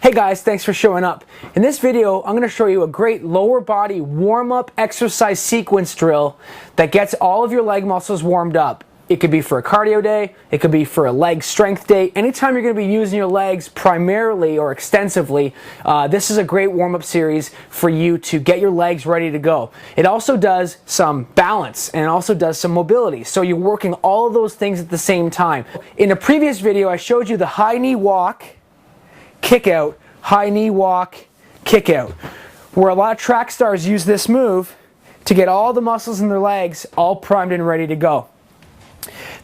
Hey guys, thanks for showing up. In this video, I'm going to show you a great lower body warm-up exercise sequence drill that gets all of your leg muscles warmed up. It could be for a cardio day, it could be for a leg strength day. Anytime you're going to be using your legs primarily or extensively, this is a great warm-up series for you to get your legs ready to go. It also does some balance and it also does some mobility. So you're working all of those things at the same time. In a previous video, I showed you the high knee walk, kick out, high knee walk, kick out, where a lot of track stars use this move to get all the muscles in their legs all primed and ready to go.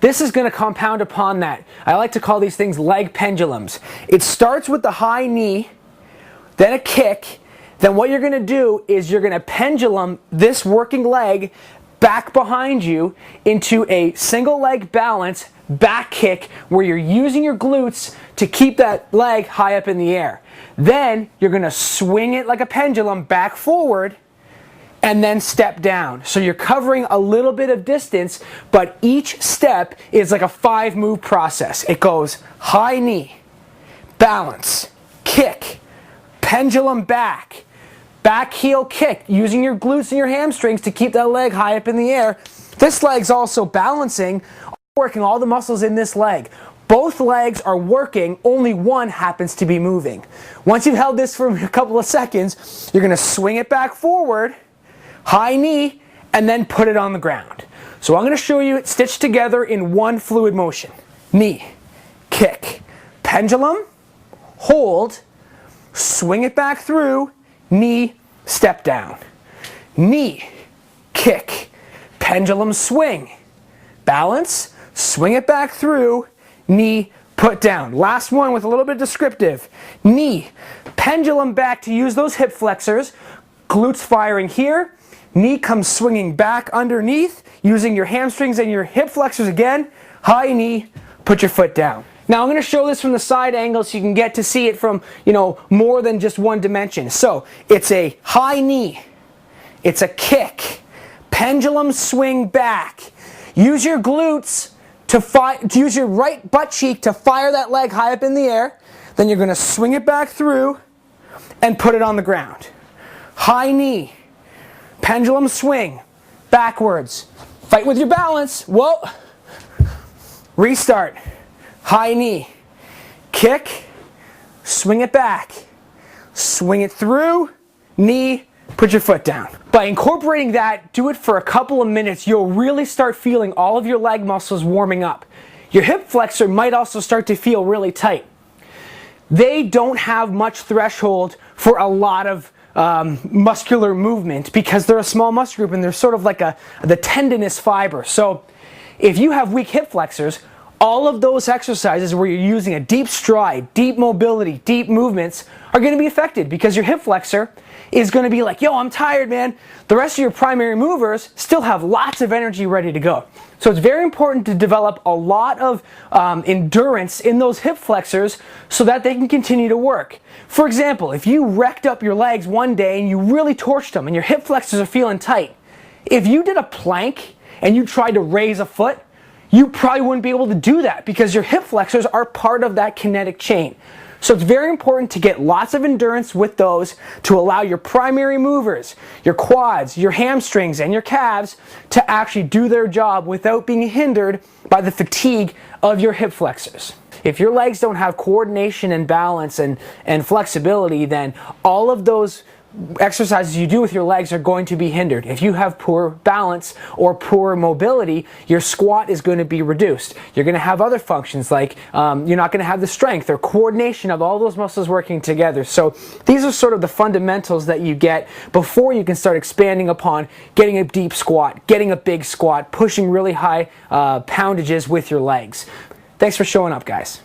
This is going to compound upon that. I like to call these things leg pendulums. It starts with the high knee, then a kick, then what you're going to do is you're going to pendulum this working leg back behind you into a single leg balance back kick where you're using your glutes to keep that leg high up in the air. Then you're going to swing it like a pendulum back forward and then step down. So you're covering a little bit of distance, but each step is like a 5-move process. It goes high knee, balance, kick, pendulum back, back heel kick, using your glutes and your hamstrings to keep that leg high up in the air. This leg's also balancing, working all the muscles in this leg. Both legs are working, only one happens to be moving. Once you've held this for a couple of seconds, you're going to swing it back forward, high knee, and then put it on the ground. So I'm going to show you it stitched together in one fluid motion. Knee, kick, pendulum, hold, swing it back through, knee, step down. Knee, kick, pendulum swing, balance, swing it back through, knee, put down. Last one with a little bit descriptive. Knee, pendulum back to use those hip flexors, glutes firing here, knee comes swinging back underneath, using your hamstrings and your hip flexors again, high knee, put your foot down. Now I'm going to show this from the side angle so you can get to see it from, more than just one dimension. So it's a high knee, it's a kick, pendulum swing back. Use your glutes to use your right butt cheek to fire that leg high up in the air. Then you're going to swing it back through and put it on the ground. High knee, pendulum swing, backwards. Fight with your balance. Whoa. Restart. High knee, kick, swing it back, swing it through, knee, put your foot down. By incorporating that, do it for a couple of minutes, you'll really start feeling all of your leg muscles warming up. Your hip flexor might also start to feel really tight. They don't have much threshold for a lot of muscular movement because they're a small muscle group and they're sort of like the tendinous fiber. So if you have weak hip flexors, all of those exercises where you're using a deep stride, deep mobility, deep movements are going to be affected because your hip flexor is going to be like, yo, I'm tired, man. The rest of your primary movers still have lots of energy ready to go. So it's very important to develop a lot of endurance in those hip flexors so that they can continue to work. For example, if you wrecked up your legs one day and you really torched them and your hip flexors are feeling tight, if you did a plank and you tried to raise a foot, you probably wouldn't be able to do that because your hip flexors are part of that kinetic chain. So it's very important to get lots of endurance with those to allow your primary movers, your quads, your hamstrings, and your calves to actually do their job without being hindered by the fatigue of your hip flexors. If your legs don't have coordination and balance and flexibility, then all of those exercises you do with your legs are going to be hindered. If you have poor balance or poor mobility, your squat is going to be reduced. You're going to have other functions like you're not going to have the strength or coordination of all those muscles working together. So these are sort of the fundamentals that you get before you can start expanding upon getting a deep squat, getting a big squat, pushing really high poundages with your legs. Thanks for showing up, guys.